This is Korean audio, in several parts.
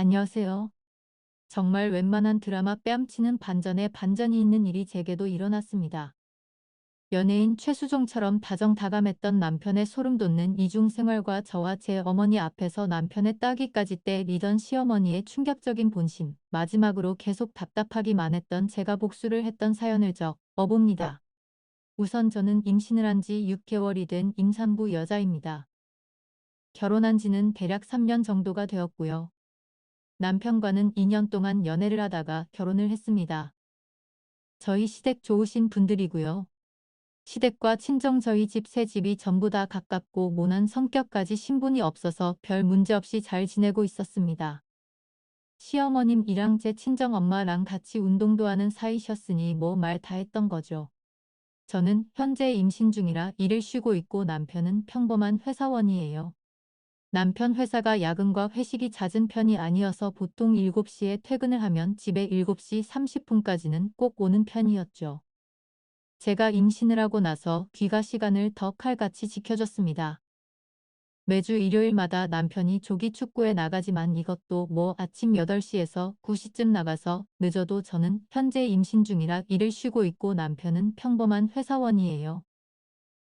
안녕하세요. 정말 웬만한 드라마 뺨치는 반전에 반전이 있는 일이 제게도 일어났습니다. 연예인 최수종처럼 다정다감했던 남편의 소름 돋는 이중 생활과 저와 제 어머니 앞에서 남편의 따귀까지 때리던 시어머니의 충격적인 본심, 마지막으로 계속 답답하기만 했던 제가 복수를 했던 사연을 적어봅니다. 우선 저는 임신을 한 지 6개월이 된 임산부 여자입니다. 결혼한 지는 대략 3년 정도가 되었고요. 남편과는 2년 동안 연애를 하다가 결혼을 했습니다. 저희 시댁 좋으신 분들이고요. 시댁과 친정 저희 집 세 집이 전부 다 가깝고 모난 성격까지 신분이 없어서 별 문제 없이 잘 지내고 있었습니다. 시어머님이랑 제 친정엄마랑 같이 운동도 하는 사이셨으니 뭐 말 다 했던 거죠. 저는 현재 임신 중이라 일을 쉬고 있고 남편은 평범한 회사원이에요. 남편 회사가 야근과 회식이 잦은 편이 아니어서 보통 7시에 퇴근을 하면 집에 7시 30분까지는 꼭 오는 편이었죠. 제가 임신을 하고 나서 귀가 시간을 더 칼같이 지켜줬습니다. 매주 일요일마다 남편이 조기 축구에 나가지만 이것도 뭐 아침 8시에서 9시쯤 나가서 늦어도 저는 현재 임신 중이라 일을 쉬고 있고 남편은 평범한 회사원이에요.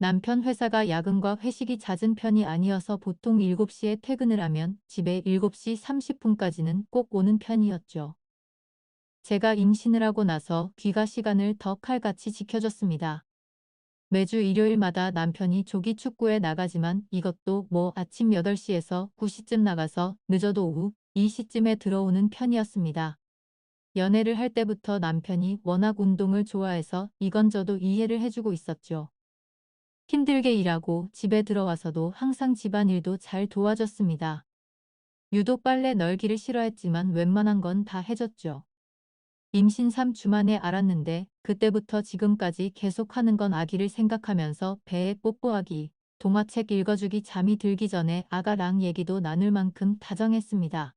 남편 회사가 야근과 회식이 잦은 편이 아니어서 보통 7시에 퇴근을 하면 집에 7시 30분까지는 꼭 오는 편이었죠. 제가 임신을 하고 나서 귀가 시간을 더 칼같이 지켜줬습니다. 매주 일요일마다 남편이 조기 축구에 나가지만 이것도 뭐 아침 8시에서 9시쯤 나가서 늦어도 오후 2시쯤에 들어오는 편이었습니다. 연애를 할 때부터 남편이 워낙 운동을 좋아해서 이건 저도 이해를 해주고 있었죠. 힘들게 일하고 집에 들어와서도 항상 집안일도 잘 도와줬습니다. 유독 빨래 널기를 싫어했지만 웬만한 건 다 해줬죠. 임신 3주 만에 알았는데 그때부터 지금까지 계속하는 건 아기를 생각하면서 배에 뽀뽀하기, 동화책 읽어주기, 잠이 들기 전에 아가랑 얘기도 나눌 만큼 다정했습니다.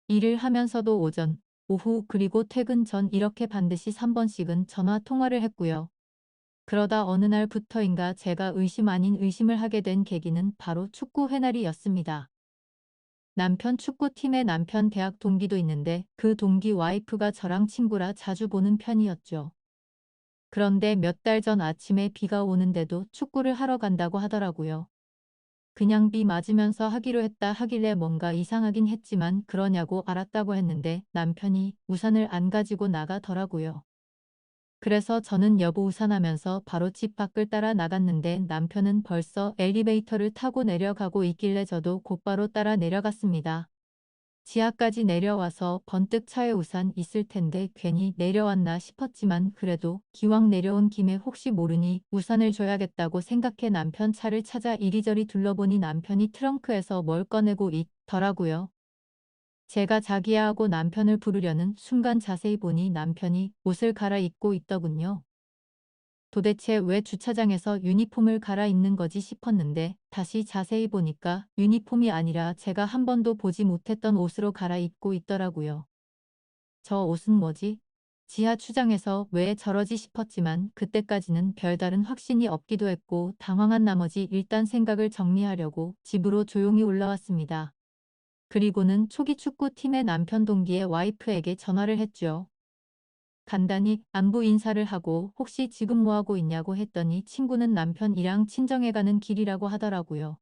일을 하면서도 오전, 오후 그리고 퇴근 전 이렇게 반드시 3번씩은 전화 통화를 했고요. 그러다 어느 날부터인가 제가 의심 아닌 의심을 하게 된 계기는 바로 축구 회날이었습니다. 남편 축구팀에 남편 대학 동기도 있는데 그 동기 와이프가 저랑 친구라 자주 보는 편이었죠. 그런데 몇 달 전 아침에 비가 오는데도 축구를 하러 간다고 하더라고요. 그냥 비 맞으면서 하기로 했다 하길래 뭔가 이상하긴 했지만 그러냐고 알았다고 했는데 남편이 우산을 안 가지고 나가더라고요. 그래서 저는 여보 우산하면서 바로 집 밖을 따라 나갔는데 남편은 벌써 엘리베이터를 타고 내려가고 있길래 저도 곧바로 따라 내려갔습니다. 지하까지 내려와서 번뜩 차에 우산 있을 텐데 괜히 내려왔나 싶었지만 그래도 기왕 내려온 김에 혹시 모르니 우산을 줘야겠다고 생각해 남편 차를 찾아 이리저리 둘러보니 남편이 트렁크에서 뭘 꺼내고 있더라고요. 제가 자기야 하고 남편을 부르려는 순간 자세히 보니 남편이 옷을 갈아입고 있더군요. 도대체 왜 주차장에서 유니폼을 갈아입는 거지 싶었는데 다시 자세히 보니까 유니폼이 아니라 제가 한 번도 보지 못했던 옷으로 갈아입고 있더라고요. 저 옷은 뭐지? 지하 추장에서 왜 저러지 싶었지만 그때까지는 별다른 확신이 없기도 했고 당황한 나머지 일단 생각을 정리하려고 집으로 조용히 올라왔습니다. 그리고는 초기 축구팀의 남편 동기의 와이프에게 전화를 했죠. 간단히 안부 인사를 하고 혹시 지금 뭐하고 있냐고 했더니 친구는 남편이랑 친정에 가는 길이라고 하더라고요.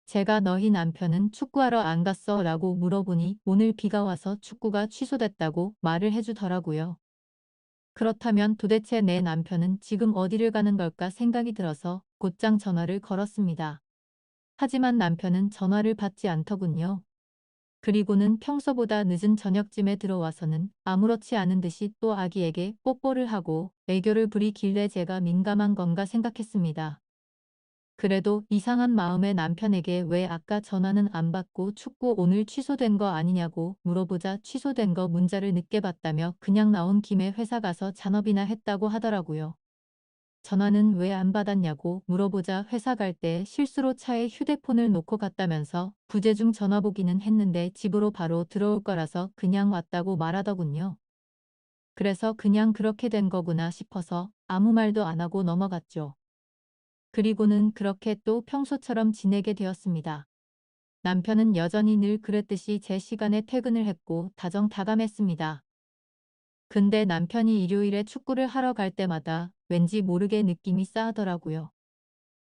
제가 너희 남편은 축구하러 안 갔어? 라고 물어보니 오늘 비가 와서 축구가 취소됐다고 말을 해주더라고요. 그렇다면 도대체 내 남편은 지금 어디를 가는 걸까 생각이 들어서 곧장 전화를 걸었습니다. 하지만 남편은 전화를 받지 않더군요. 그리고는 평소보다 늦은 저녁쯤에 들어와서는 아무렇지 않은 듯이 또 아기에게 뽀뽀를 하고 애교를 부리길래 제가 민감한 건가 생각했습니다. 그래도 이상한 마음에 남편에게 왜 아까 전화는 안 받고 축구 오늘 취소된 거 아니냐고 물어보자 취소된 거 문자를 늦게 봤다며 그냥 나온 김에 회사 가서 잔업이나 했다고 하더라고요. 전화는 왜 안 받았냐고 물어보자 회사 갈 때 실수로 차에 휴대폰을 놓고 갔다면서 부재중 전화 보기는 했는데 집으로 바로 들어올 거라서 그냥 왔다고 말하더군요. 그래서 그냥 그렇게 된 거구나 싶어서 아무 말도 안 하고 넘어갔죠. 그리고는 그렇게 또 평소처럼 지내게 되었습니다. 남편은 여전히 늘 그랬듯이 제 시간에 퇴근을 했고 다정다감했습니다. 근데 남편이 일요일에 축구를 하러 갈 때마다 왠지 모르게 느낌이 싸하더라고요.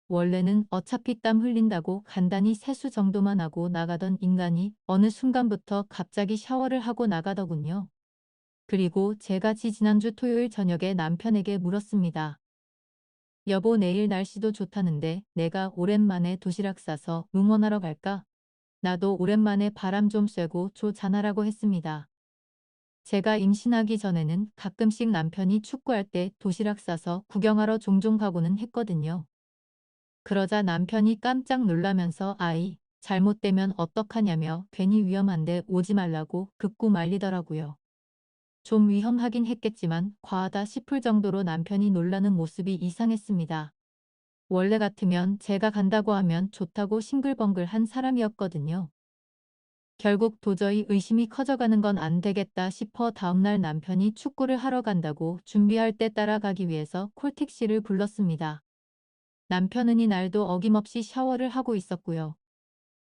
원래는 어차피 땀 흘린다고 간단히 세수 정도만 하고 나가던 인간이 어느 순간부터 갑자기 샤워를 하고 나가더군요. 그리고 제가 지난주 토요일 저녁에 남편에게 물었습니다. 여보, 내일 날씨도 좋다는데 내가 오랜만에 도시락 싸서 응원하러 갈까? 나도 오랜만에 바람 좀 쐬고 좋잖아라고 했습니다. 제가 임신하기 전에는 가끔씩 남편이 축구할 때 도시락 싸서 구경하러 종종 가고는 했거든요. 그러자 남편이 깜짝 놀라면서 아이, 잘못되면 어떡하냐며 괜히 위험한데 오지 말라고 극구 말리더라고요. 좀 위험하긴 했겠지만 과하다 싶을 정도로 남편이 놀라는 모습이 이상했습니다. 원래 같으면 제가 간다고 하면 좋다고 싱글벙글한 사람이었거든요. 결국 도저히 의심이 커져가는 건 안 되겠다 싶어 다음날 남편이 축구를 하러 간다고 준비할 때 따라가기 위해서 콜택시를 불렀습니다. 남편은 이날도 어김없이 샤워를 하고 있었고요.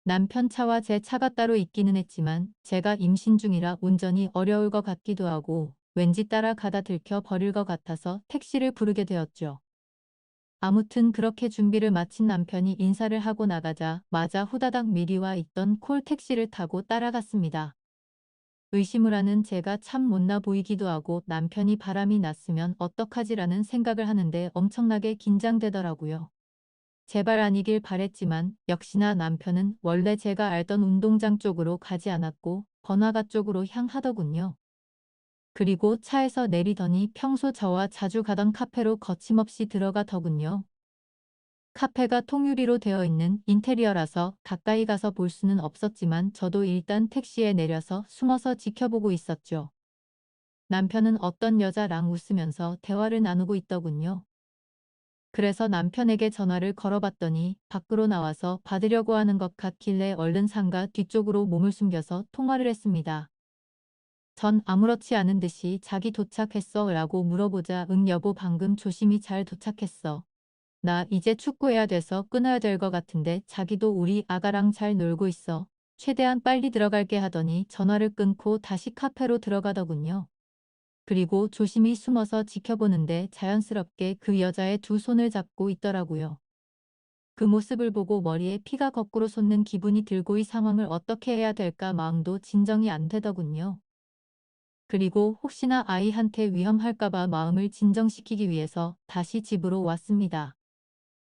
남편 차와 제 차가 따로 있기는 했지만 제가 임신 중이라 운전이 어려울 것 같기도 하고 왠지 따라가다 들켜 버릴 것 같아서 택시를 부르게 되었죠. 아무튼 그렇게 준비를 마친 남편이 인사를 하고 나가자마자 후다닥 미리 와 있던 콜택시를 타고 따라갔습니다. 의심을 하는 제가 참 못나 보이기도 하고 남편이 바람이 났으면 어떡하지라는 생각을 하는데 엄청나게 긴장되더라고요. 제발 아니길 바랬지만 역시나 남편은 원래 제가 알던 운동장 쪽으로 가지 않았고 번화가 쪽으로 향하더군요. 그리고 차에서 내리더니 평소 저와 자주 가던 카페로 거침없이 들어가더군요. 카페가 통유리로 되어 있는 인테리어라서 가까이 가서 볼 수는 없었지만 저도 일단 택시에 내려서 숨어서 지켜보고 있었죠. 남편은 어떤 여자랑 웃으면서 대화를 나누고 있더군요. 그래서 남편에게 전화를 걸어봤더니 밖으로 나와서 받으려고 하는 것 같길래 얼른 상가 뒤쪽으로 몸을 숨겨서 통화를 했습니다. 전 아무렇지 않은 듯이 자기 도착했어? 라고 물어보자 응 여보 방금 조심히 잘 도착했어. 나 이제 축구해야 돼서 끊어야 될 것 같은데 자기도 우리 아가랑 잘 놀고 있어. 최대한 빨리 들어갈게 하더니 전화를 끊고 다시 카페로 들어가더군요. 그리고 조심히 숨어서 지켜보는데 자연스럽게 그 여자의 두 손을 잡고 있더라고요. 그 모습을 보고 머리에 피가 거꾸로 솟는 기분이 들고 이 상황을 어떻게 해야 될까 마음도 진정이 안 되더군요. 그리고 혹시나 아이한테 위험할까봐 마음을 진정시키기 위해서 다시 집으로 왔습니다.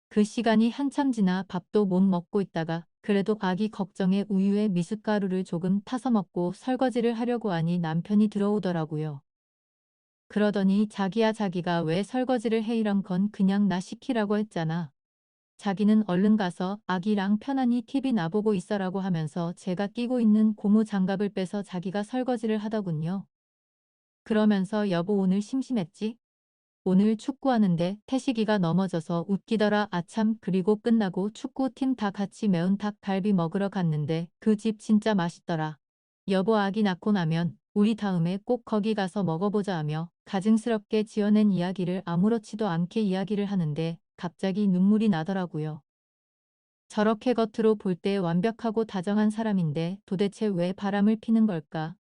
그 시간이 한참 지나 밥도 못 먹고 있다가 그래도 아기 걱정에 우유에 미숫가루를 조금 타서 먹고 설거지를 하려고 하니 남편이 들어오더라고요. 그러더니 자기야 자기가 왜 설거지를 해 이런 건 그냥 나 시키라고 했잖아. 자기는 얼른 가서 아기랑 편안히 TV 나보고 있어라고 하면서 제가 끼고 있는 고무 장갑을 빼서 자기가 설거지를 하더군요. 그러면서 여보 오늘 심심했지? 오늘 축구하는데 태식이가 넘어져서 웃기더라 아참 그리고 끝나고 축구팀 다 같이 매운 닭갈비 먹으러 갔는데 그 집 진짜 맛있더라. 여보 아기 낳고 나면 우리 다음에 꼭 거기 가서 먹어보자 하며 가증스럽게 지어낸 이야기를 아무렇지도 않게 이야기를 하는데 갑자기 눈물이 나더라고요. 저렇게 겉으로 볼 때 완벽하고 다정한 사람인데 도대체 왜 바람을 피는 걸까?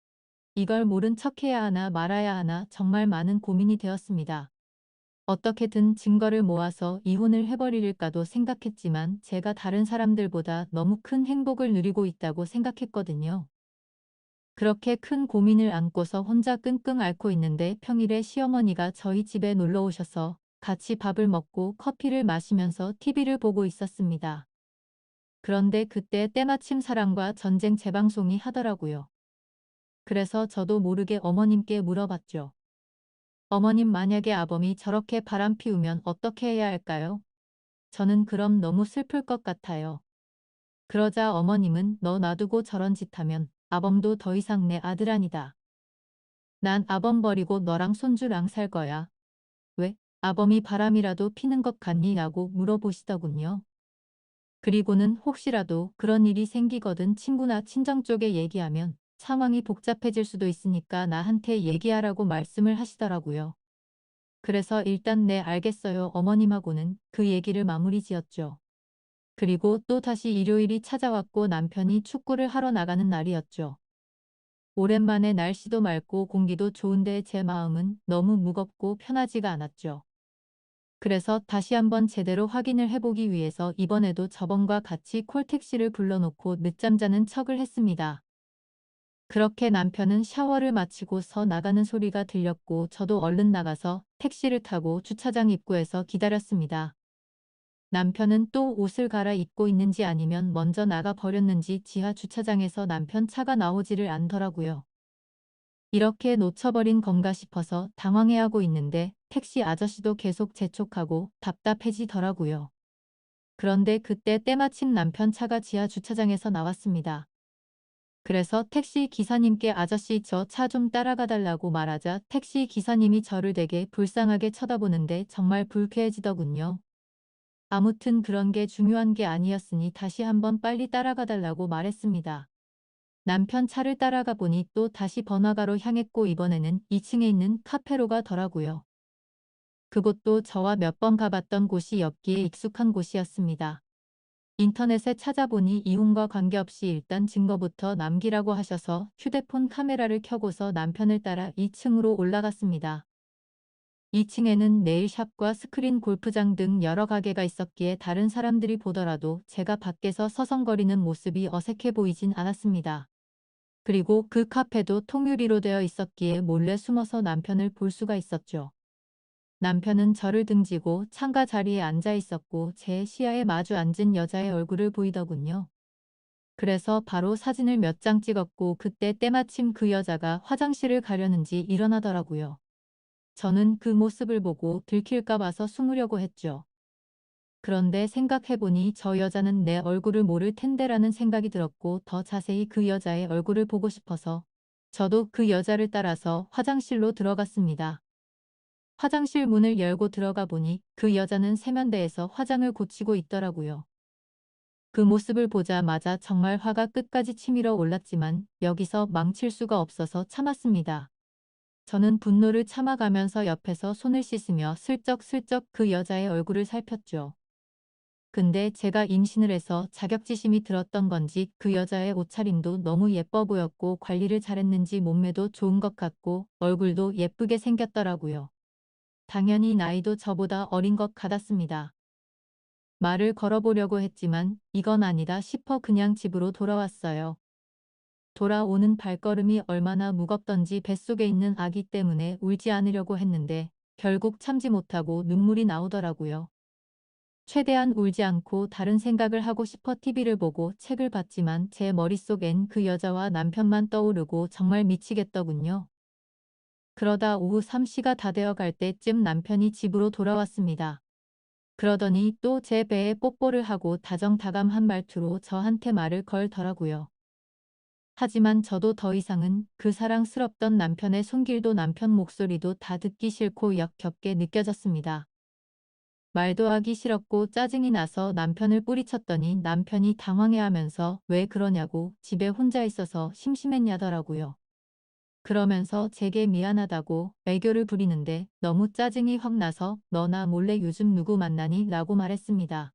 이걸 모른 척해야 하나 말아야 하나 정말 많은 고민이 되었습니다. 어떻게든 증거를 모아서 이혼을 해버릴까도 생각했지만 제가 다른 사람들보다 너무 큰 행복을 누리고 있다고 생각했거든요. 그렇게 큰 고민을 안고서 혼자 끙끙 앓고 있는데 평일에 시어머니가 저희 집에 놀러 오셔서 같이 밥을 먹고 커피를 마시면서 TV를 보고 있었습니다. 그런데 그때 때마침 사랑과 전쟁 재방송이 하더라고요. 그래서 저도 모르게 어머님께 물어봤죠. 어머님 만약에 아범이 저렇게 바람 피우면 어떻게 해야 할까요? 저는 그럼 너무 슬플 것 같아요. 그러자 어머님은 너 놔두고 저런 짓 하면 아범도 더 이상 내 아들 아니다. 난 아범 버리고 너랑 손주랑 살 거야. 왜? 아범이 바람이라도 피는 것 같니? 라고 물어보시더군요. 그리고는 혹시라도 그런 일이 생기거든 친구나 친정 쪽에 얘기하면 상황이 복잡해질 수도 있으니까 나한테 얘기하라고 말씀을 하시더라고요. 그래서 일단 네 알겠어요 어머님하고는 그 얘기를 마무리 지었죠. 그리고 또 다시 일요일이 찾아왔고 남편이 축구를 하러 나가는 날이었죠. 오랜만에 날씨도 맑고 공기도 좋은데 제 마음은 너무 무겁고 편하지가 않았죠. 그래서 다시 한번 제대로 확인을 해보기 위해서 이번에도 저번과 같이 콜택시를 불러놓고 늦잠 자는 척을 했습니다. 그렇게 남편은 샤워를 마치고서 나가는 소리가 들렸고 저도 얼른 나가서 택시를 타고 주차장 입구에서 기다렸습니다. 남편은 또 옷을 갈아입고 있는지 아니면 먼저 나가 버렸는지 지하 주차장에서 남편 차가 나오지를 않더라고요. 이렇게 놓쳐버린 건가 싶어서 당황해하고 있는데 택시 아저씨도 계속 재촉하고 답답해지더라고요. 그런데 그때 때마침 남편 차가 지하 주차장에서 나왔습니다. 그래서 택시 기사님께 아저씨 저 차 좀 따라가 달라고 말하자 택시 기사님이 저를 되게 불쌍하게 쳐다보는데 정말 불쾌해지더군요. 아무튼 그런 게 중요한 게 아니었으니 다시 한번 빨리 따라가 달라고 말했습니다. 남편 차를 따라가 보니 또 다시 번화가로 향했고 이번에는 2층에 있는 카페로 가더라고요. 그곳도 저와 몇 번 가봤던 곳이었기에 익숙한 곳이었습니다. 인터넷에 찾아보니 이혼과 관계없이 일단 증거부터 남기라고 하셔서 휴대폰 카메라를 켜고서 남편을 따라 2층으로 올라갔습니다. 2층에는 네일샵과 스크린 골프장 등 여러 가게가 있었기에 다른 사람들이 보더라도 제가 밖에서 서성거리는 모습이 어색해 보이진 않았습니다. 그리고 그 카페도 통유리로 되어 있었기에 몰래 숨어서 남편을 볼 수가 있었죠. 남편은 저를 등지고 창가 자리에 앉아 있었고 제 시야에 마주 앉은 여자의 얼굴을 보이더군요. 그래서 바로 사진을 몇 장 찍었고 그때 때마침 그 여자가 화장실을 가려는지 일어나더라고요. 저는 그 모습을 보고 들킬까 봐서 숨으려고 했죠. 그런데 생각해보니 저 여자는 내 얼굴을 모를 텐데라는 생각이 들었고 더 자세히 그 여자의 얼굴을 보고 싶어서 저도 그 여자를 따라서 화장실로 들어갔습니다. 화장실 문을 열고 들어가 보니 그 여자는 세면대에서 화장을 고치고 있더라고요. 그 모습을 보자마자 정말 화가 끝까지 치밀어 올랐지만 여기서 망칠 수가 없어서 참았습니다. 저는 분노를 참아가면서 옆에서 손을 씻으며 슬쩍슬쩍 그 여자의 얼굴을 살폈죠. 근데 제가 임신을 해서 자격지심이 들었던 건지 그 여자의 옷차림도 너무 예뻐 보였고 관리를 잘했는지 몸매도 좋은 것 같고 얼굴도 예쁘게 생겼더라고요. 당연히 나이도 저보다 어린 것 같았습니다. 말을 걸어보려고 했지만 이건 아니다 싶어 그냥 집으로 돌아왔어요. 돌아오는 발걸음이 얼마나 무겁던지 뱃속에 있는 아기 때문에 울지 않으려고 했는데 결국 참지 못하고 눈물이 나오더라고요. 최대한 울지 않고 다른 생각을 하고 싶어 TV를 보고 책을 봤지만 제 머릿속엔 그 여자와 남편만 떠오르고 정말 미치겠더군요. 그러다 오후 3시가 다 되어 갈 때쯤 남편이 집으로 돌아왔습니다. 그러더니 또 제 배에 뽀뽀를 하고 다정다감한 말투로 저한테 말을 걸더라고요. 하지만 저도 더 이상은 그 사랑스럽던 남편의 손길도 남편 목소리도 다 듣기 싫고 역겹게 느껴졌습니다. 말도 하기 싫었고 짜증이 나서 남편을 뿌리쳤더니 남편이 당황해하면서 왜 그러냐고 집에 혼자 있어서 심심했냐더라고요. 그러면서 제게 미안하다고 애교를 부리는데 너무 짜증이 확 나서 너나 몰래 요즘 누구 만나니? 라고 말했습니다.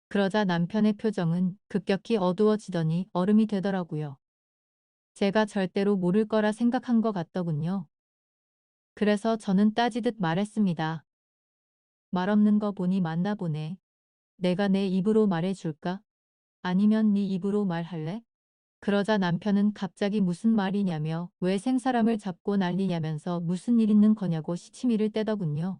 그러자 남편의 표정은 급격히 어두워지더니 얼음이 되더라고요. 제가 절대로 모를 거라 생각한 것 같더군요. 그래서 저는 따지듯 말했습니다. 말 없는 거 보니 맞나 보네. 내가 내 입으로 말해줄까? 아니면 네 입으로 말할래? 그러자 남편은 갑자기 무슨 말이냐며 왜 생사람을 잡고 난리냐면서 무슨 일 있는 거냐고 시치미를 떼더군요.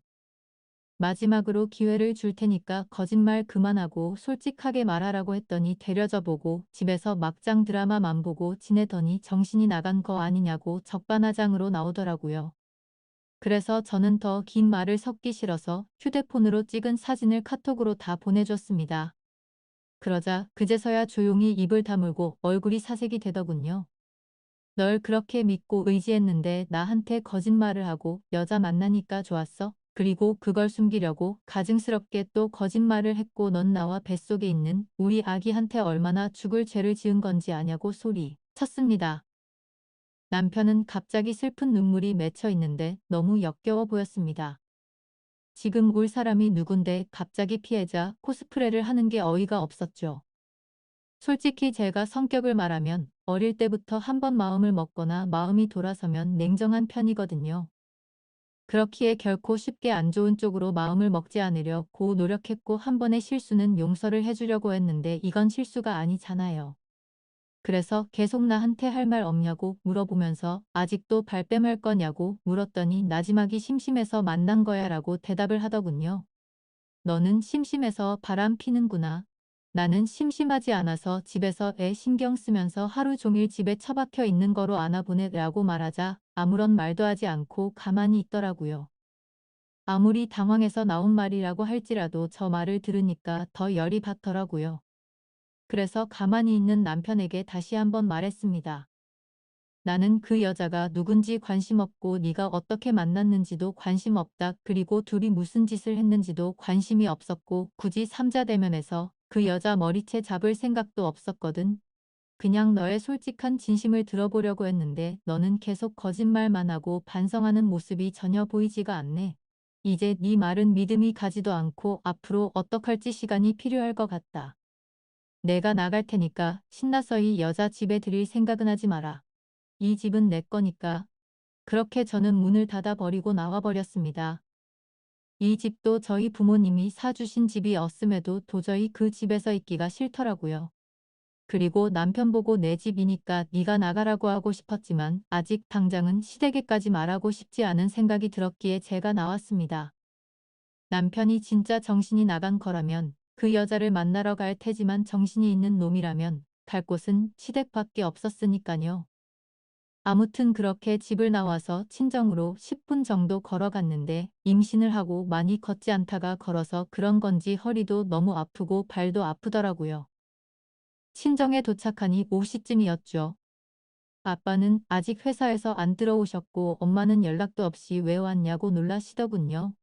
마지막으로 기회를 줄 테니까 거짓말 그만하고 솔직하게 말하라고 했더니 데려져 보고 집에서 막장 드라마만 보고 지내더니 정신이 나간 거 아니냐고 적반하장으로 나오더라고요. 그래서 저는 더 긴 말을 섞기 싫어서 휴대폰으로 찍은 사진을 카톡으로 다 보내줬습니다. 그러자 그제서야 조용히 입을 다물고 얼굴이 사색이 되더군요. 널 그렇게 믿고 의지했는데 나한테 거짓말을 하고 여자 만나니까 좋았어? 그리고 그걸 숨기려고 가증스럽게 또 거짓말을 했고 넌 나와 뱃속에 있는 우리 아기한테 얼마나 죽을 죄를 지은 건지 아냐고 소리 쳤습니다. 남편은 갑자기 슬픈 눈물이 맺혀 있는데 너무 역겨워 보였습니다. 지금 올 사람이 누군데 갑자기 피해자 코스프레를 하는 게 어이가 없었죠. 솔직히 제가 성격을 말하면 어릴 때부터 한번 마음을 먹거나 마음이 돌아서면 냉정한 편이거든요. 그렇기에 결코 쉽게 안 좋은 쪽으로 마음을 먹지 않으려고 노력했고 한 번의 실수는 용서를 해주려고 했는데 이건 실수가 아니잖아요. 그래서 계속 나한테 할 말 없냐고 물어보면서 아직도 발뺌할 거냐고 물었더니 나지막이 심심해서 만난 거야 라고 대답을 하더군요. 너는 심심해서 바람 피는구나. 나는 심심하지 않아서 집에서 애 신경 쓰면서 하루 종일 집에 처박혀 있는 거로 아나 보네 라고 말하자 아무런 말도 하지 않고 가만히 있더라고요. 아무리 당황해서 나온 말이라고 할지라도 저 말을 들으니까 더 열이 받더라고요. 그래서 가만히 있는 남편에게 다시 한번 말했습니다. 나는 그 여자가 누군지 관심 없고 네가 어떻게 만났는지도 관심 없다. 그리고 둘이 무슨 짓을 했는지도 관심이 없었고 굳이 삼자 대면에서 그 여자 머리채 잡을 생각도 없었거든. 그냥 너의 솔직한 진심을 들어보려고 했는데 너는 계속 거짓말만 하고 반성하는 모습이 전혀 보이지가 않네. 이제 네 말은 믿음이 가지도 않고 앞으로 어떡할지 시간이 필요할 것 같다. 내가 나갈 테니까 신나서 이 여자 집에 들일 생각은 하지 마라. 이 집은 내 거니까. 그렇게 저는 문을 닫아 버리고 나와 버렸습니다. 이 집도 저희 부모님이 사주신 집이었음에도 도저히 그 집에서 있기가 싫더라고요. 그리고 남편 보고 내 집이니까 네가 나가라고 하고 싶었지만 아직 당장은 시댁에까지 말하고 싶지 않은 생각이 들었기에 제가 나왔습니다. 남편이 진짜 정신이 나간 거라면 그 여자를 만나러 갈 테지만 정신이 있는 놈이라면 갈 곳은 시댁밖에 없었으니까요. 아무튼 그렇게 집을 나와서 친정으로 10분 정도 걸어갔는데 임신을 하고 많이 걷지 않다가 걸어서 그런 건지 허리도 너무 아프고 발도 아프더라고요. 친정에 도착하니 5시쯤이었죠. 아빠는 아직 회사에서 안 들어오셨고 엄마는 연락도 없이 왜 왔냐고 놀라시더군요.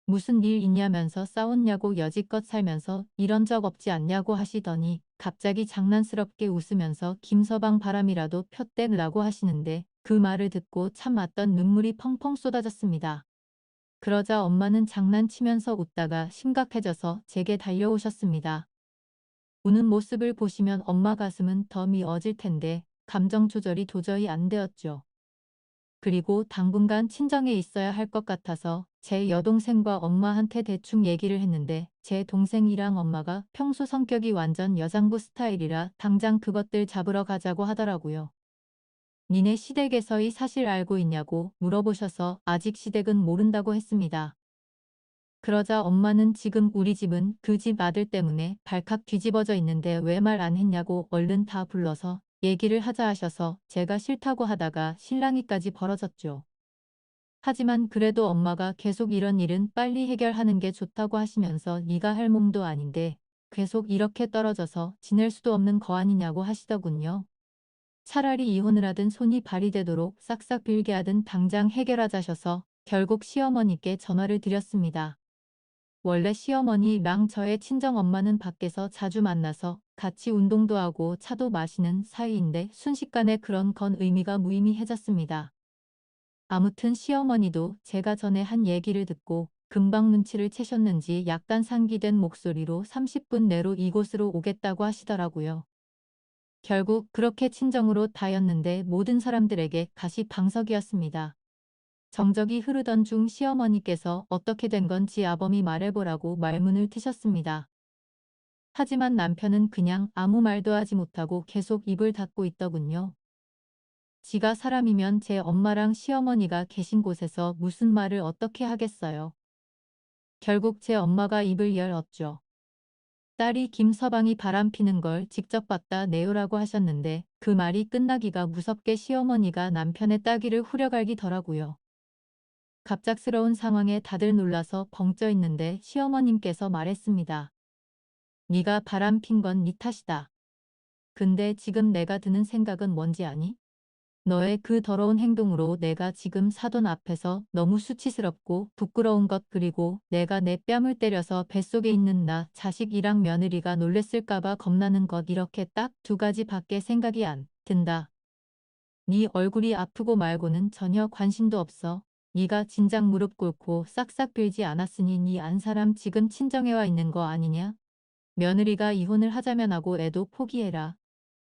무슨 일 있냐면서 싸웠냐고 여지껏 살면서 이런 적 없지 않냐고 하시더니 갑자기 장난스럽게 웃으면서 김서방 바람이라도 폈대라고 하시는데 그 말을 듣고 참 맞던 눈물이 펑펑 쏟아졌습니다. 그러자 엄마는 장난치면서 웃다가 심각해져서 제게 달려오셨습니다. 우는 모습을 보시면 엄마 가슴은 더 미어질 텐데 감정 조절이 도저히 안 되었죠. 그리고 당분간 친정에 있어야 할 것 같아서 제 여동생과 엄마한테 대충 얘기를 했는데 제 동생이랑 엄마가 평소 성격이 완전 여장부 스타일이라 당장 그것들 잡으러 가자고 하더라고요. 니네 시댁에서 이 사실 알고 있냐고 물어보셔서 아직 시댁은 모른다고 했습니다. 그러자 엄마는 지금 우리 집은 그 집 아들 때문에 발칵 뒤집어져 있는데 왜 말 안 했냐고 얼른 다 불러서 얘기를 하자 하셔서 제가 싫다고 하다가 실랑이까지 벌어졌죠. 하지만 그래도 엄마가 계속 이런 일은 빨리 해결하는 게 좋다고 하시면서 네가 할 몸도 아닌데 계속 이렇게 떨어져서 지낼 수도 없는 거 아니냐고 하시더군요. 차라리 이혼을 하든 손이 발이 되도록 싹싹 빌게 하든 당장 해결하자셔서 결국 시어머니께 전화를 드렸습니다. 원래 시어머니랑 저의 친정엄마는 밖에서 자주 만나서 같이 운동도 하고 차도 마시는 사이인데 순식간에 그런 건 의미가 무의미해졌습니다. 아무튼 시어머니도 제가 전에 한 얘기를 듣고 금방 눈치를 채셨는지 약간 상기된 목소리로 30분 내로 이곳으로 오겠다고 하시더라고요. 결국 그렇게 친정으로 다였는데 모든 사람들에게 가시방석이었습니다. 정적이 흐르던 중 시어머니께서 어떻게 된 건지 아범이 말해보라고 말문을 트셨습니다. 하지만 남편은 그냥 아무 말도 하지 못하고 계속 입을 닫고 있더군요. 지가 사람이면 제 엄마랑 시어머니가 계신 곳에서 무슨 말을 어떻게 하겠어요. 결국 제 엄마가 입을 열었죠. 딸이 김서방이 바람피는 걸 직접 봤다 내요라고 하셨는데 그 말이 끝나기가 무섭게 시어머니가 남편의 따귀를 후려갈기더라고요. 갑작스러운 상황에 다들 놀라서 벙쪄 있는데 시어머님께서 말했습니다. 네가 바람핀 건 네 탓이다. 근데 지금 내가 드는 생각은 뭔지 아니? 너의 그 더러운 행동으로 내가 지금 사돈 앞에서 너무 수치스럽고 부끄러운 것 그리고 내가 내 뺨을 때려서 뱃속에 있는 나 자식이랑 며느리가 놀랬을까봐 겁나는 것 이렇게 딱 두 가지밖에 생각이 안 든다. 네 얼굴이 아프고 말고는 전혀 관심도 없어. 네가 진작 무릎 꿇고 싹싹 빌지 않았으니 네 안 사람 지금 친정에 와 있는 거 아니냐? 며느리가 이혼을 하자면 하고 애도 포기해라.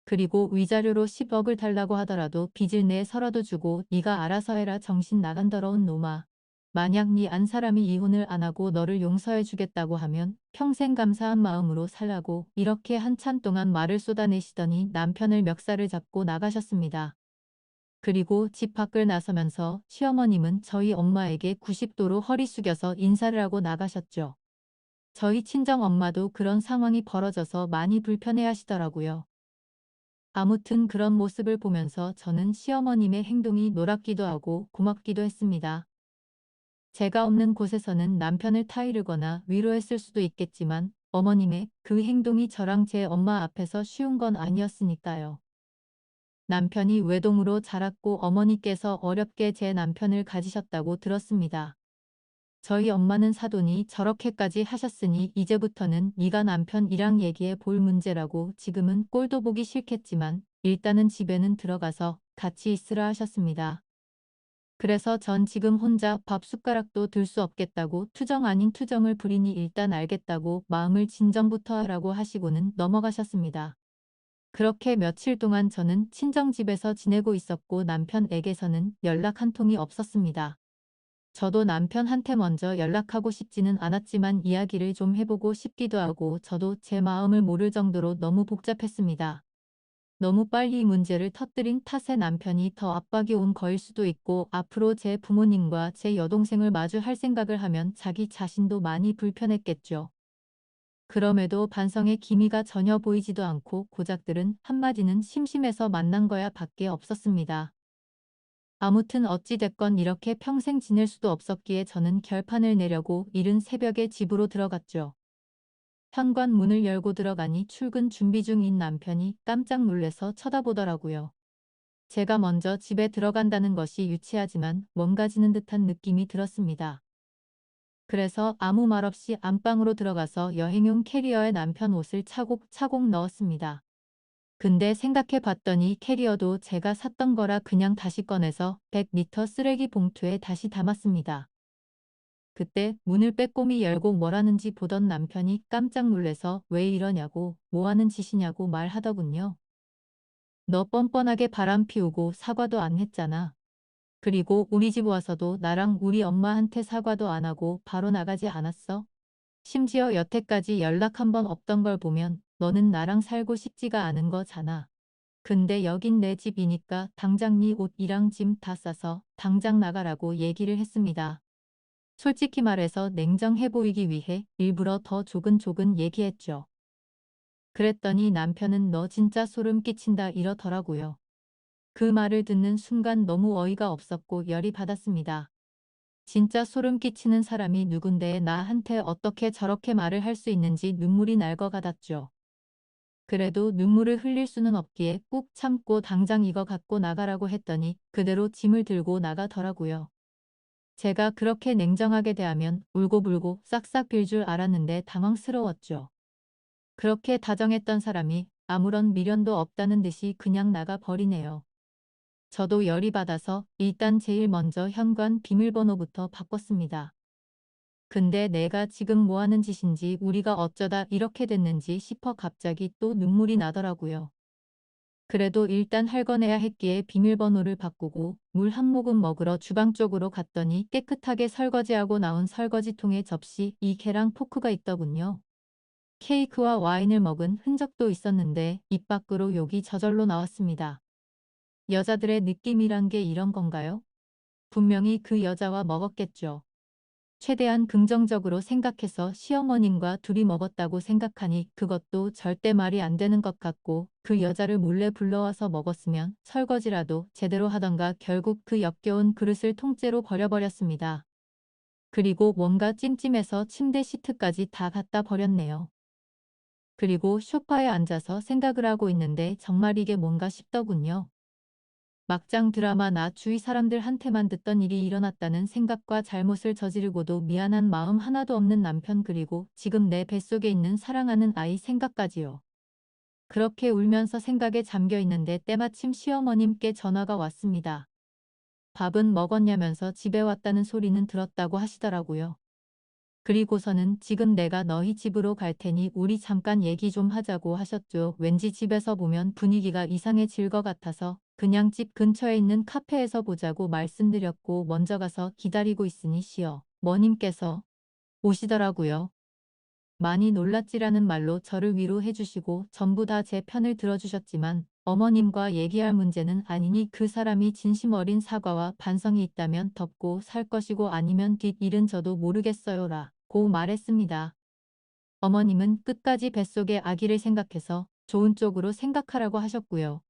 그리고 위자료로 10억을 달라고 하더라도 빚을 내 서라도 주고 네가 알아서 해라 정신 나간 더러운 놈아. 만약 네 안 사람이 이혼을 안 하고 너를 용서해 주겠다고 하면 평생 감사한 마음으로 살라고 이렇게 한참 동안 말을 쏟아내시더니 남편을 멱살을 잡고 나가셨습니다. 그리고 집 밖을 나서면서 시어머님은 저희 엄마에게 90도로 허리 숙여서 인사를 하고 나가셨죠. 저희 친정 엄마도 그런 상황이 벌어져서 많이 불편해 하시더라고요. 아무튼 그런 모습을 보면서 저는 시어머님의 행동이 노랗기도 하고 고맙기도 했습니다. 제가 없는 곳에서는 남편을 타이르거나 위로했을 수도 있겠지만 어머님의 그 행동이 저랑 제 엄마 앞에서 쉬운 건 아니었으니까요. 남편이 외동으로 자랐고 어머니께서 어렵게 제 남편을 가지셨다고 들었습니다. 저희 엄마는 사돈이 저렇게까지 하셨으니 이제부터는 네가 남편이랑 얘기해 볼 문제라고 지금은 꼴도 보기 싫겠지만 일단은 집에는 들어가서 같이 있으라 하셨습니다. 그래서 전 지금 혼자 밥 숟가락도 들 수 없겠다고 투정 아닌 투정을 부리니 일단 알겠다고 마음을 진정부터 하라고 하시고는 넘어가셨습니다. 그렇게 며칠 동안 저는 친정집에서 지내고 있었고 남편에게서는 연락 한 통이 없었습니다. 저도 남편한테 먼저 연락하고 싶지는 않았지만 이야기를 좀 해보고 싶기도 하고 저도 제 마음을 모를 정도로 너무 복잡했습니다. 너무 빨리 이 문제를 터뜨린 탓에 남편이 더 압박이 온 거일 수도 있고 앞으로 제 부모님과 제 여동생을 마주할 생각을 하면 자기 자신도 많이 불편했겠죠. 그럼에도 반성의 기미가 전혀 보이지도 않고 고작들은 한마디는 심심해서 만난 거야 밖에 없었습니다. 아무튼 어찌됐건 이렇게 평생 지낼 수도 없었기에 저는 결판을 내려고 이른 새벽에 집으로 들어갔죠. 현관 문을 열고 들어가니 출근 준비 중인 남편이 깜짝 놀래서 쳐다보더라고요. 제가 먼저 집에 들어간다는 것이 유치하지만 뭔가 지는 듯한 느낌이 들었습니다. 그래서 아무 말 없이 안방으로 들어가서 여행용 캐리어에 남편 옷을 차곡차곡 넣었습니다. 근데 생각해 봤더니 캐리어도 제가 샀던 거라 그냥 다시 꺼내서 100리터 쓰레기 봉투에 다시 담았습니다. 그때 문을 빼꼼히 열고 뭐라는지 보던 남편이 깜짝 놀래서 왜 이러냐고 뭐 하는 짓이냐고 말하더군요. 너 뻔뻔하게 바람 피우고 사과도 안 했잖아. 그리고 우리 집 와서도 나랑 우리 엄마한테 사과도 안 하고 바로 나가지 않았어? 심지어 여태까지 연락 한 번 없던 걸 보면 너는 나랑 살고 싶지가 않은 거잖아. 근데 여긴 내 집이니까 당장 네 옷이랑 짐 다 싸서 당장 나가라고 얘기를 했습니다. 솔직히 말해서 냉정해 보이기 위해 일부러 더 조근조근 얘기했죠. 그랬더니 남편은 너 진짜 소름 끼친다 이러더라고요. 그 말을 듣는 순간 너무 어이가 없었고 열이 받았습니다. 진짜 소름 끼치는 사람이 누군데 나한테 어떻게 저렇게 말을 할 수 있는지 눈물이 날 것 같았죠. 그래도 눈물을 흘릴 수는 없기에 꾹 참고 당장 이거 갖고 나가라고 했더니 그대로 짐을 들고 나가더라고요. 제가 그렇게 냉정하게 대하면 울고불고 싹싹 빌 줄 알았는데 당황스러웠죠. 그렇게 다정했던 사람이 아무런 미련도 없다는 듯이 그냥 나가 버리네요. 저도 열이 받아서 일단 제일 먼저 현관 비밀번호부터 바꿨습니다. 근데 내가 지금 뭐 하는 짓인지 우리가 어쩌다 이렇게 됐는지 싶어 갑자기 또 눈물이 나더라고요. 그래도 일단 할거내야 했기에 비밀번호를 바꾸고 물 한 모금 먹으러 주방 쪽으로 갔더니 깨끗하게 설거지하고 나온 설거지통에 접시, 이개랑 포크가 있더군요. 케이크와 와인을 먹은 흔적도 있었는데 입 밖으로 욕이 저절로 나왔습니다. 여자들의 느낌이란 게 이런 건가요? 분명히 그 여자와 먹었겠죠. 최대한 긍정적으로 생각해서 시어머님과 둘이 먹었다고 생각하니 그것도 절대 말이 안 되는 것 같고 그 여자를 몰래 불러와서 먹었으면 설거지라도 제대로 하던가 결국 그 역겨운 그릇을 통째로 버려버렸습니다. 그리고 뭔가 찜찜해서 침대 시트까지 다 갖다 버렸네요. 그리고 소파에 앉아서 생각을 하고 있는데 정말 이게 뭔가 싶더군요. 막장 드라마 나 주위 사람들한테만 듣던 일이 일어났다는 생각과 잘못을 저지르고도 미안한 마음 하나도 없는 남편 그리고 지금 내 뱃속에 있는 사랑하는 아이 생각까지요. 그렇게 울면서 생각에 잠겨 있는데 때마침 시어머님께 전화가 왔습니다. 밥은 먹었냐면서 집에 왔다는 소리는 들었다고 하시더라고요. 그리고서는 지금 내가 너희 집으로 갈 테니 우리 잠깐 얘기 좀 하자고 하셨죠. 왠지 집에서 보면 분위기가 이상해질 것 같아서 그냥 집 근처에 있는 카페에서 보자고 말씀드렸고 먼저 가서 기다리고 있으니 시어머님께서 오시더라고요. 많이 놀랐지라는 말로 저를 위로해 주시고 전부 다 제 편을 들어주셨지만 어머님과 얘기할 문제는 아니니 그 사람이 진심 어린 사과와 반성이 있다면 덮고 살 것이고 아니면 뒷일은 저도 모르겠어요 라고 말했습니다. 어머님은 끝까지 뱃속의 아기를 생각해서 좋은 쪽으로 생각하라고 하셨고요.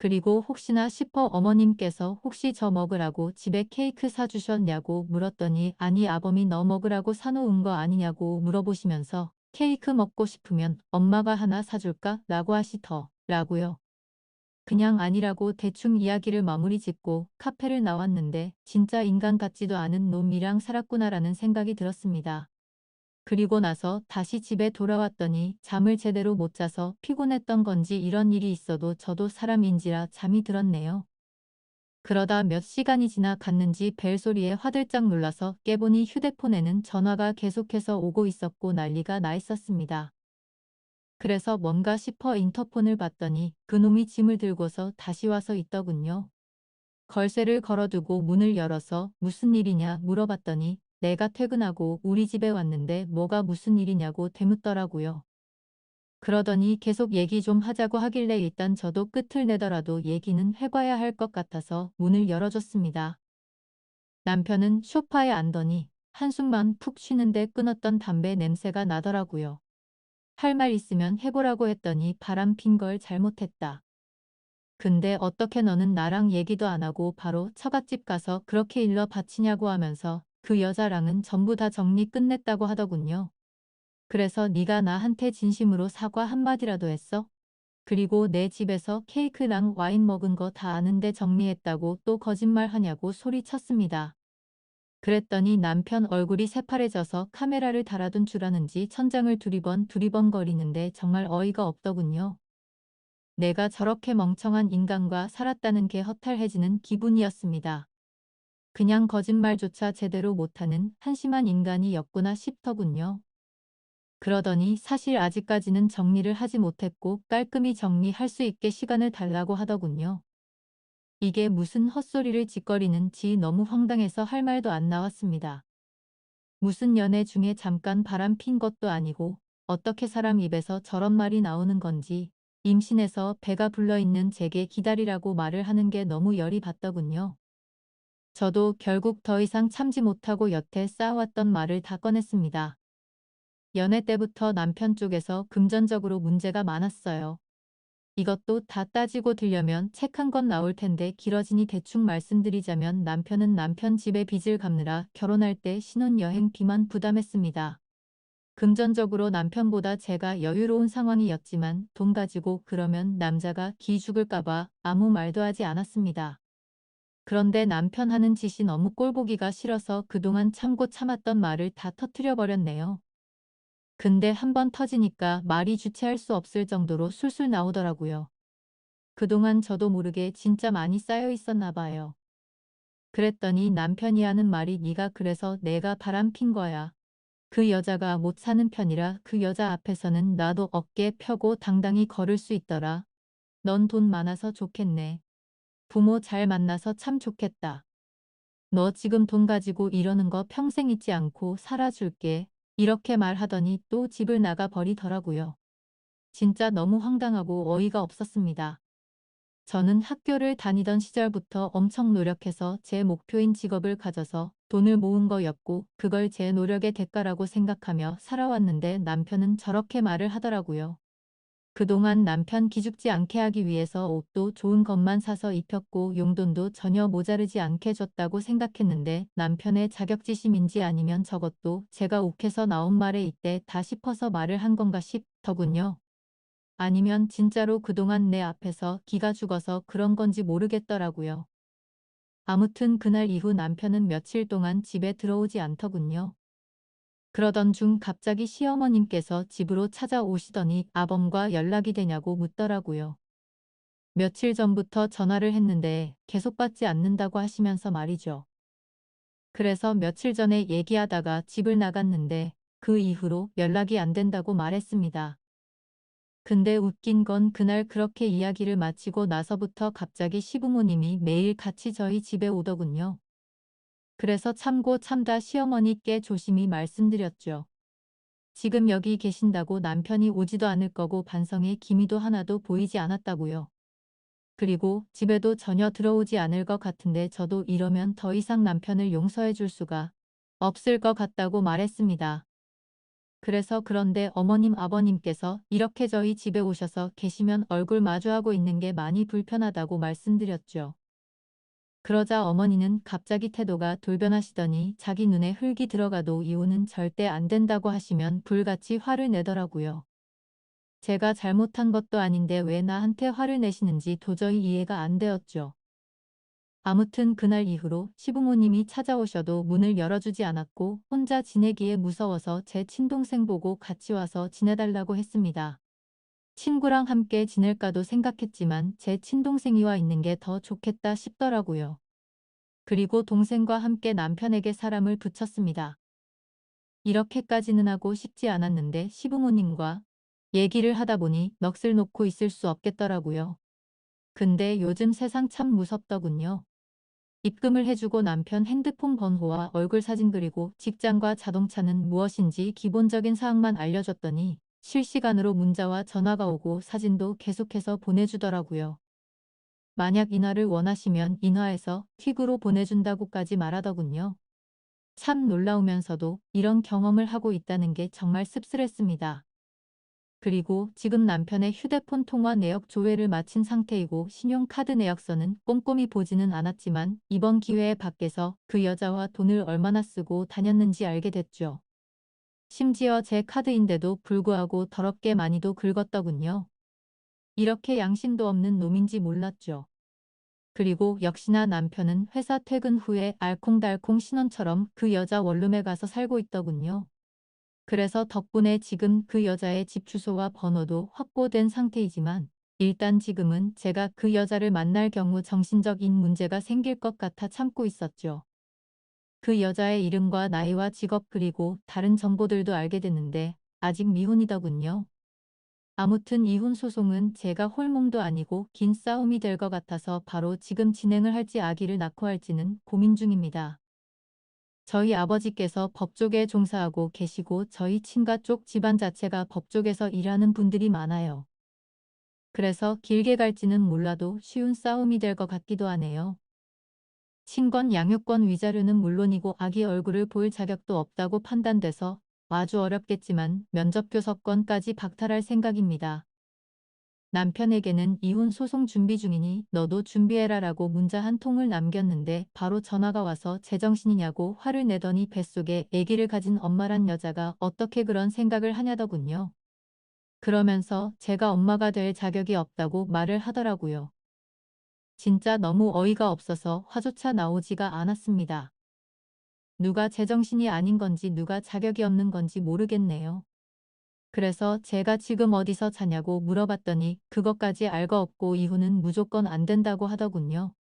그리고 혹시나 싶어 어머님께서 혹시 저 먹으라고 집에 케이크 사주셨냐고 물었더니 아니 아범이 너 먹으라고 사놓은 거 아니냐고 물어보시면서 케이크 먹고 싶으면 엄마가 하나 사줄까? 라고 하시더라고요. 그냥 아니라고 대충 이야기를 마무리 짓고 카페를 나왔는데 진짜 인간 같지도 않은 놈이랑 살았구나라는 생각이 들었습니다. 그리고 나서 다시 집에 돌아왔더니 잠을 제대로 못 자서 피곤했던 건지 이런 일이 있어도 저도 사람인지라 잠이 들었네요. 그러다 몇 시간이 지나 갔는지 벨소리에 화들짝 놀라서 깨보니 휴대폰에는 전화가 계속해서 오고 있었고 난리가 나 있었습니다. 그래서 뭔가 싶어 인터폰을 봤더니 그놈이 짐을 들고서 다시 와서 있더군요. 걸쇠를 걸어두고 문을 열어서 무슨 일이냐 물어봤더니 내가 퇴근하고 우리 집에 왔는데 뭐가 무슨 일이냐고 되묻더라고요. 그러더니 계속 얘기 좀 하자고 하길래 일단 저도 끝을 내더라도 얘기는 해봐야 할 것 같아서 문을 열어줬습니다. 남편은 소파에 앉더니 한숨만 푹 쉬는데 끊었던 담배 냄새가 나더라고요. 할 말 있으면 해보라고 했더니 바람 핀 걸 잘못했다. 근데 어떻게 너는 나랑 얘기도 안 하고 바로 처갓집 가서 그렇게 일러 바치냐고 하면서 그 여자랑은 전부 다 정리 끝냈다고 하더군요. 그래서 네가 나한테 진심으로 사과 한마디라도 했어? 그리고 내 집에서 케이크랑 와인 먹은 거 다 아는데 정리했다고 또 거짓말하냐고 소리쳤습니다. 그랬더니 남편 얼굴이 새파래져서 카메라를 달아둔 줄 아는지 천장을 두리번거리는데 정말 어이가 없더군요. 내가 저렇게 멍청한 인간과 살았다는 게 허탈해지는 기분이었습니다. 그냥 거짓말조차 제대로 못하는 한심한 인간이었구나 싶더군요. 그러더니 사실 아직까지는 정리를 하지 못했고 깔끔히 정리할 수 있게 시간을 달라고 하더군요. 이게 무슨 헛소리를 짓거리는지 너무 황당해서 할 말도 안 나왔습니다. 무슨 연애 중에 잠깐 바람 핀 것도 아니고 어떻게 사람 입에서 저런 말이 나오는 건지 임신해서 배가 불러있는 제게 기다리라고 말을 하는 게 너무 열이 받더군요. 저도 결국 더 이상 참지 못하고 여태 쌓아왔던 말을 다 꺼냈습니다. 연애 때부터 남편 쪽에서 금전적으로 문제가 많았어요. 이것도 다 따지고 들려면 책 한 권 나올 텐데 길어지니 대충 말씀드리자면 남편은 남편 집에 빚을 갚느라 결혼할 때 신혼여행비만 부담했습니다. 금전적으로 남편보다 제가 여유로운 상황이었지만 돈 가지고 그러면 남자가 기 죽을까봐 아무 말도 하지 않았습니다. 그런데 남편 하는 짓이 너무 꼴보기가 싫어서 그동안 참고 참았던 말을 다 터뜨려 버렸네요. 근데 한 번 터지니까 말이 주체할 수 없을 정도로 술술 나오더라고요. 그동안 저도 모르게 진짜 많이 쌓여 있었나 봐요. 그랬더니 남편이 하는 말이 네가 그래서 내가 바람핀 거야. 그 여자가 못 사는 편이라 그 여자 앞에서는 나도 어깨 펴고 당당히 걸을 수 있더라. 넌 돈 많아서 좋겠네. 부모 잘 만나서 참 좋겠다. 너 지금 돈 가지고 이러는 거 평생 잊지 않고 살아줄게. 이렇게 말하더니 또 집을 나가 버리더라고요. 진짜 너무 황당하고 어이가 없었습니다. 저는 학교를 다니던 시절부터 엄청 노력해서 제 목표인 직업을 가져서 돈을 모은 거였고 그걸 제 노력의 대가라고 생각하며 살아왔는데 남편은 저렇게 말을 하더라고요. 그동안 남편 기죽지 않게 하기 위해서 옷도 좋은 것만 사서 입혔고 용돈도 전혀 모자르지 않게 줬다고 생각했는데 남편의 자격지심인지 아니면 저것도 제가 욱해서 나온 말에 있대 다 싶어서 말을 한 건가 싶더군요. 아니면 진짜로 그동안 내 앞에서 기가 죽어서 그런 건지 모르겠더라고요. 아무튼 그날 이후 남편은 며칠 동안 집에 들어오지 않더군요. 그러던 중 갑자기 시어머님께서 집으로 찾아오시더니 아범과 연락이 되냐고 묻더라고요. 며칠 전부터 전화를 했는데 계속 받지 않는다고 하시면서 말이죠. 그래서 며칠 전에 얘기하다가 집을 나갔는데 그 이후로 연락이 안 된다고 말했습니다. 근데 웃긴 건 그날 그렇게 이야기를 마치고 나서부터 갑자기 시부모님이 매일 같이 저희 집에 오더군요. 그래서 참고 참다 시어머니께 조심히 말씀드렸죠. 지금 여기 계신다고 남편이 오지도 않을 거고 반성의 기미도 하나도 보이지 않았다고요. 그리고 집에도 전혀 들어오지 않을 것 같은데 저도 이러면 더 이상 남편을 용서해 줄 수가 없을 것 같다고 말했습니다. 그래서 그런데 어머님 아버님께서 이렇게 저희 집에 오셔서 계시면 얼굴 마주하고 있는 게 많이 불편하다고 말씀드렸죠. 그러자 어머니는 갑자기 태도가 돌변하시더니 자기 눈에 흙이 들어가도 이혼은 절대 안 된다고 하시면 불같이 화를 내더라고요. 제가 잘못한 것도 아닌데 왜 나한테 화를 내시는지 도저히 이해가 안 되었죠. 아무튼 그날 이후로 시부모님이 찾아오셔도 문을 열어주지 않았고 혼자 지내기에 무서워서 제 친동생 보고 같이 와서 지내달라고 했습니다. 친구랑 함께 지낼까도 생각했지만 제 친동생이 와 있는 게 더 좋겠다 싶더라고요. 그리고 동생과 함께 남편에게 사람을 붙였습니다. 이렇게까지는 하고 싶지 않았는데 시부모님과 얘기를 하다 보니 넋을 놓고 있을 수 없겠더라고요. 근데 요즘 세상 참 무섭더군요. 입금을 해주고 남편 핸드폰 번호와 얼굴 사진 그리고 직장과 자동차는 무엇인지 기본적인 사항만 알려줬더니 실시간으로 문자와 전화가 오고 사진도 계속해서 보내주더라고요. 만약 인화를 원하시면 인화해서 퀵으로 보내준다고까지 말하더군요. 참 놀라우면서도 이런 경험을 하고 있다는 게 정말 씁쓸했습니다. 그리고 지금 남편의 휴대폰 통화 내역 조회를 마친 상태이고 신용카드 내역서는 꼼꼼히 보지는 않았지만 이번 기회에 밖에서 그 여자와 돈을 얼마나 쓰고 다녔는지 알게 됐죠. 심지어 제 카드인데도 불구하고 더럽게 많이도 긁었더군요. 이렇게 양심도 없는 놈인지 몰랐죠. 그리고 역시나 남편은 회사 퇴근 후에 알콩달콩 신혼처럼 그 여자 원룸에 가서 살고 있더군요. 그래서 덕분에 지금 그 여자의 집 주소와 번호도 확보된 상태이지만 일단 지금은 제가 그 여자를 만날 경우 정신적인 문제가 생길 것 같아 참고 있었죠. 그 여자의 이름과 나이와 직업 그리고 다른 정보들도 알게 됐는데 아직 미혼이더군요. 아무튼 이혼 소송은 제가 홀몸도 아니고 긴 싸움이 될 것 같아서 바로 지금 진행을 할지 아기를 낳고 할지는 고민 중입니다. 저희 아버지께서 법조계에 종사하고 계시고 저희 친가 쪽 집안 자체가 법조계에서 일하는 분들이 많아요. 그래서 길게 갈지는 몰라도 쉬운 싸움이 될 것 같기도 하네요. 친권 양육권 위자료는 물론이고 아기 얼굴을 볼 자격도 없다고 판단돼서 아주 어렵겠지만 면접교섭권까지 박탈할 생각입니다. 남편에게는 이혼 소송 준비 중이니 너도 준비해라라고 문자 한 통을 남겼는데 바로 전화가 와서 제정신이냐고 화를 내더니 뱃속에 아기를 가진 엄마란 여자가 어떻게 그런 생각을 하냐더군요. 그러면서 제가 엄마가 될 자격이 없다고 말을 하더라고요. 진짜 너무 어이가 없어서 화조차 나오지가 않았습니다. 누가 제정신이 아닌 건지 누가 자격이 없는 건지 모르겠네요. 그래서 제가 지금 어디서 자냐고 물어봤더니 그것까지 알 거 없고 이혼은 무조건 안 된다고 하더군요.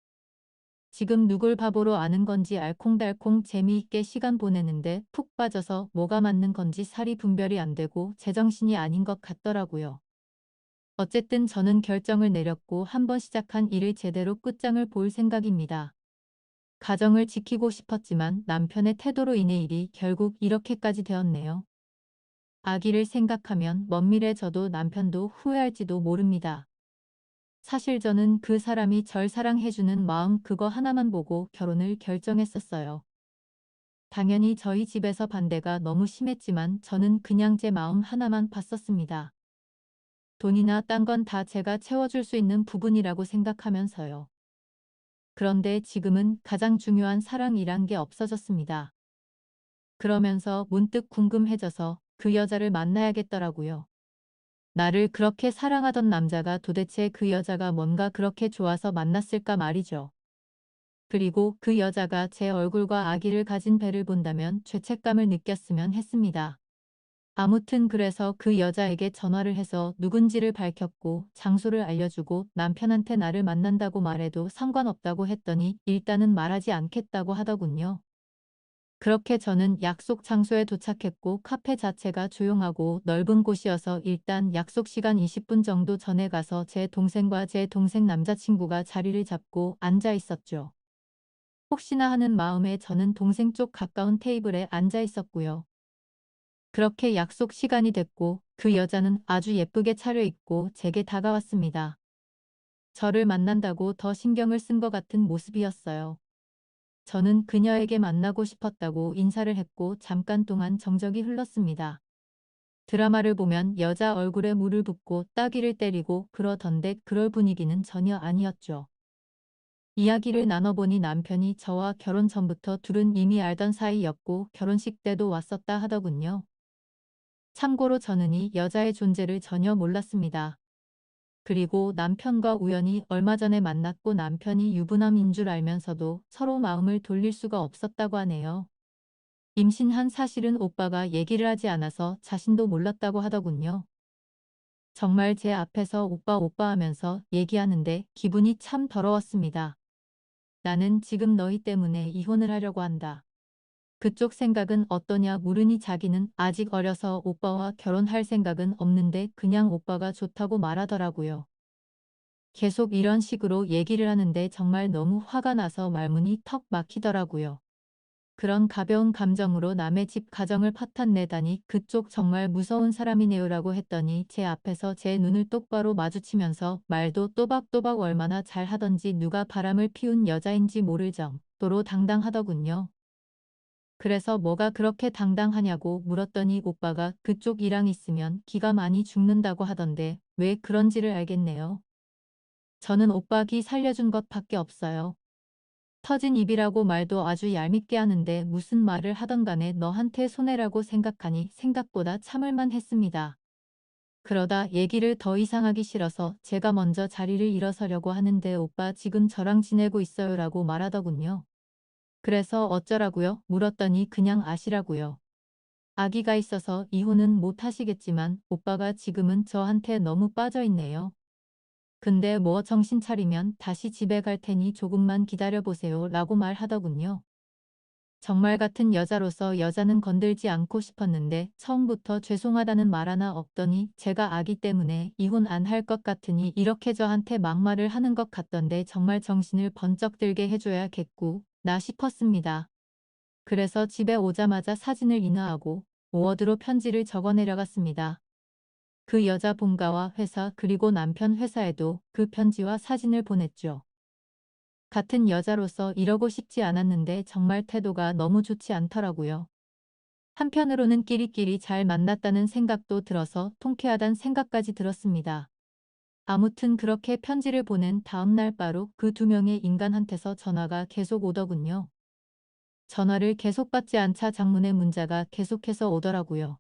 지금 누굴 바보로 아는 건지 알콩달콩 재미있게 시간 보내는데 푹 빠져서 뭐가 맞는 건지 살이 분별이 안 되고 제정신이 아닌 것 같더라고요. 어쨌든 저는 결정을 내렸고 한번 시작한 일을 제대로 끝장을 볼 생각입니다. 가정을 지키고 싶었지만 남편의 태도로 인해 일이 결국 이렇게까지 되었네요. 아기를 생각하면 먼 미래 저도 남편도 후회할지도 모릅니다. 사실 저는 그 사람이 절 사랑해주는 마음 그거 하나만 보고 결혼을 결정했었어요. 당연히 저희 집에서 반대가 너무 심했지만 저는 그냥 제 마음 하나만 봤었습니다. 돈이나 딴 건 다 제가 채워줄 수 있는 부분이라고 생각하면서요. 그런데 지금은 가장 중요한 사랑이란 게 없어졌습니다. 그러면서 문득 궁금해져서 그 여자를 만나야겠더라고요. 나를 그렇게 사랑하던 남자가 도대체 그 여자가 뭔가 그렇게 좋아서 만났을까 말이죠. 그리고 그 여자가 제 얼굴과 아기를 가진 배를 본다면 죄책감을 느꼈으면 했습니다. 아무튼 그래서 그 여자에게 전화를 해서 누군지를 밝혔고 장소를 알려주고 남편한테 나를 만난다고 말해도 상관없다고 했더니 일단은 말하지 않겠다고 하더군요. 그렇게 저는 약속 장소에 도착했고 카페 자체가 조용하고 넓은 곳이어서 일단 약속 시간 20분 정도 전에 가서 제 동생과 제 동생 남자친구가 자리를 잡고 앉아 있었죠. 혹시나 하는 마음에 저는 동생 쪽 가까운 테이블에 앉아 있었고요. 그렇게 약속 시간이 됐고 그 여자는 아주 예쁘게 차려입고 제게 다가왔습니다. 저를 만난다고 더 신경을 쓴 것 같은 모습이었어요. 저는 그녀에게 만나고 싶었다고 인사를 했고 잠깐 동안 정적이 흘렀습니다. 드라마를 보면 여자 얼굴에 물을 붓고 따귀를 때리고 그러던데 그럴 분위기는 전혀 아니었죠. 이야기를 나눠보니 남편이 저와 결혼 전부터 둘은 이미 알던 사이였고 결혼식 때도 왔었다 하더군요. 참고로 저는 이 여자의 존재를 전혀 몰랐습니다. 그리고 남편과 우연히 얼마 전에 만났고 남편이 유부남인 줄 알면서도 서로 마음을 돌릴 수가 없었다고 하네요. 임신한 사실은 오빠가 얘기를 하지 않아서 자신도 몰랐다고 하더군요. 정말 제 앞에서 오빠 오빠 하면서 얘기하는데 기분이 참 더러웠습니다. 나는 지금 너희 때문에 이혼을 하려고 한다. 그쪽 생각은 어떠냐 물으니 자기는 아직 어려서 오빠와 결혼할 생각은 없는데 그냥 오빠가 좋다고 말하더라고요. 계속 이런 식으로 얘기를 하는데 정말 너무 화가 나서 말문이 턱 막히더라고요. 그런 가벼운 감정으로 남의 집 가정을 파탄내다니 그쪽 정말 무서운 사람이네요라고 했더니 제 앞에서 제 눈을 똑바로 마주치면서 말도 또박또박 얼마나 잘하던지 누가 바람을 피운 여자인지 모를 정도로 당당하더군요. 그래서 뭐가 그렇게 당당하냐고 물었더니 오빠가 그쪽 이랑 있으면 기가 많이 죽는다고 하던데 왜 그런지를 알겠네요. 저는 오빠 기 살려준 것밖에 없어요. 터진 입이라고 말도 아주 얄밉게 하는데 무슨 말을 하던 간에 너한테 손해라고 생각하니 생각보다 참을만 했습니다. 그러다 얘기를 더 이상 하기 싫어서 제가 먼저 자리를 일어서려고 하는데 오빠 지금 저랑 지내고 있어요라고 말하더군요. 그래서 어쩌라고요? 물었더니 그냥 아시라고요. 아기가 있어서 이혼은 못 하시겠지만 오빠가 지금은 저한테 너무 빠져 있네요. 근데 뭐 정신 차리면 다시 집에 갈 테니 조금만 기다려보세요 라고 말하더군요. 정말 같은 여자로서 여자는 건들지 않고 싶었는데 처음부터 죄송하다는 말 하나 없더니 제가 아기 때문에 이혼 안 할 것 같으니 이렇게 저한테 막말을 하는 것 같던데 정말 정신을 번쩍 들게 해줘야겠구 나 싶었습니다. 그래서 집에 오자마자 사진을 인화하고 워드로 편지를 적어 내려갔습니다. 그 여자 본가와 회사 그리고 남편 회사에도 그 편지와 사진을 보냈죠. 같은 여자로서 이러고 싶지 않았는데 정말 태도가 너무 좋지 않더라고요. 한편으로는 끼리끼리 잘 만났다는 생각도 들어서 통쾌하단 생각까지 들었습니다. 아무튼 그렇게 편지를 보낸 다음 날 바로 그 두 명의 인간한테서 전화가 계속 오더군요. 전화를 계속 받지 않자 장문의 문자가 계속해서 오더라고요.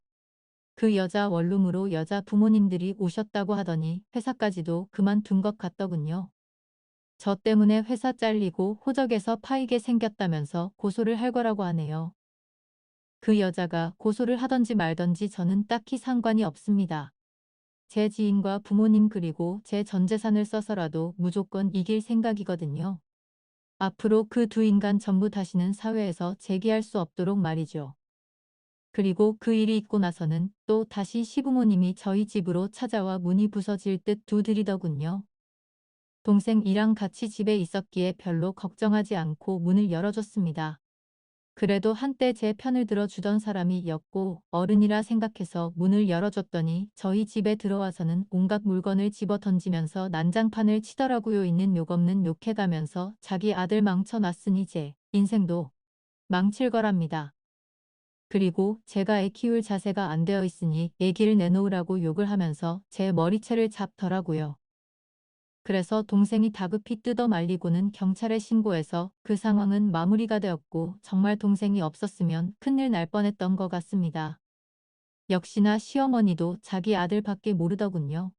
그 여자 원룸으로 여자 부모님들이 오셨다고 하더니 회사까지도 그만둔 것 같더군요. 저 때문에 회사 잘리고 호적에서 파이게 생겼다면서 고소를 할 거라고 하네요. 그 여자가 고소를 하던지 말던지 저는 딱히 상관이 없습니다. 제 지인과 부모님 그리고 제 전 재산을 써서라도 무조건 이길 생각이거든요. 앞으로 그 두 인간 전부 다시는 사회에서 재기할 수 없도록 말이죠. 그리고 그 일이 있고 나서는 또 다시 시부모님이 저희 집으로 찾아와 문이 부서질 듯 두드리더군요. 동생이랑 같이 집에 있었기에 별로 걱정하지 않고 문을 열어줬습니다. 그래도 한때 제 편을 들어주던 사람이었고 어른이라 생각해서 문을 열어줬더니 저희 집에 들어와서는 온갖 물건을 집어던지면서 난장판을 치더라고요. 있는 욕 없는 욕해가면서 자기 아들 망쳐놨으니 제 인생도 망칠 거랍니다. 그리고 제가 애 키울 자세가 안 되어 있으니 애기를 내놓으라고 욕을 하면서 제 머리채를 잡더라고요. 그래서 동생이 다급히 뜯어 말리고는 경찰에 신고해서 그 상황은 마무리가 되었고 정말 동생이 없었으면 큰일 날 뻔했던 것 같습니다. 역시나 시어머니도 자기 아들밖에 모르더군요.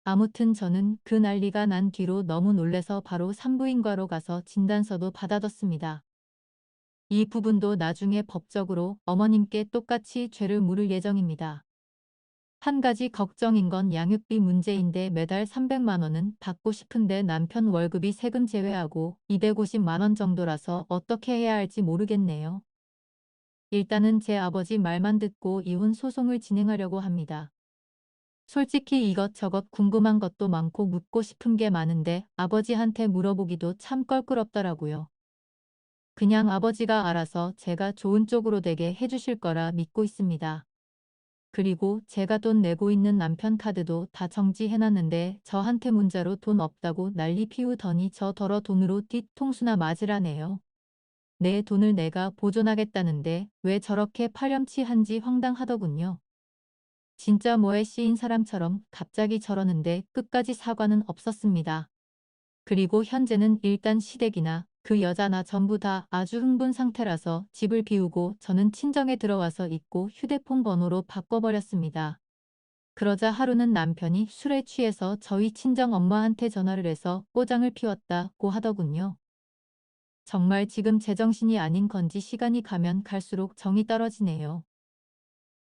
아무튼 저는 그 난리가 난 뒤로 너무 놀래서 바로 산부인과로 가서 진단서도 받아뒀습니다. 이 부분도 나중에 법적으로 어머님께 똑같이 죄를 물을 예정입니다. 한 가지 걱정인 건 양육비 문제인데 매달 300만 원은 받고 싶은데 남편 월급이 세금 제외하고 250만 원 정도라서 어떻게 해야 할지 모르겠네요. 일단은 제 아버지 말만 듣고 이혼 소송을 진행하려고 합니다. 솔직히 이것저것 궁금한 것도 많고 묻고 싶은 게 많은데 아버지한테 물어보기도 참 껄끄럽더라고요. 그냥 아버지가 알아서 제가 좋은 쪽으로 되게 해주실 거라 믿고 있습니다. 그리고 제가 돈 내고 있는 남편 카드도 다 정지해놨는데 저한테 문자로 돈 없다고 난리 피우더니 저 더러 돈으로 뒤통수나 맞으라네요. 내 돈을 내가 보존하겠다는데 왜 저렇게 파렴치한지 황당하더군요. 진짜 뭐에 씌인 사람처럼 갑자기 저러는데 끝까지 사과는 없었습니다. 그리고 현재는 일단 시댁이나 그 여자나 전부 다 아주 흥분 상태라서 집을 비우고 저는 친정에 들어와서 있고 휴대폰 번호로 바꿔버렸습니다. 그러자 하루는 남편이 술에 취해서 저희 친정 엄마한테 전화를 해서 꼬장을 피웠다고 하더군요. 정말 지금 제정신이 아닌 건지 시간이 가면 갈수록 정이 떨어지네요.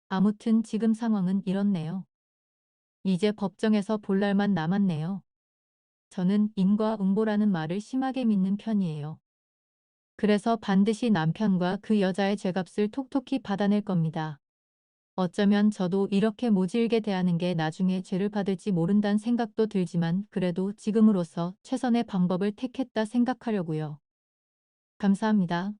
아무튼 지금 상황은 이렇네요. 이제 법정에서 볼 날만 남았네요. 저는 인과응보라는 말을 심하게 믿는 편이에요. 그래서 반드시 남편과 그 여자의 죄값을 톡톡히 받아낼 겁니다. 어쩌면 저도 이렇게 모질게 대하는 게 나중에 죄를 받을지 모른다는 생각도 들지만 그래도 지금으로서 최선의 방법을 택했다 생각하려고요. 감사합니다.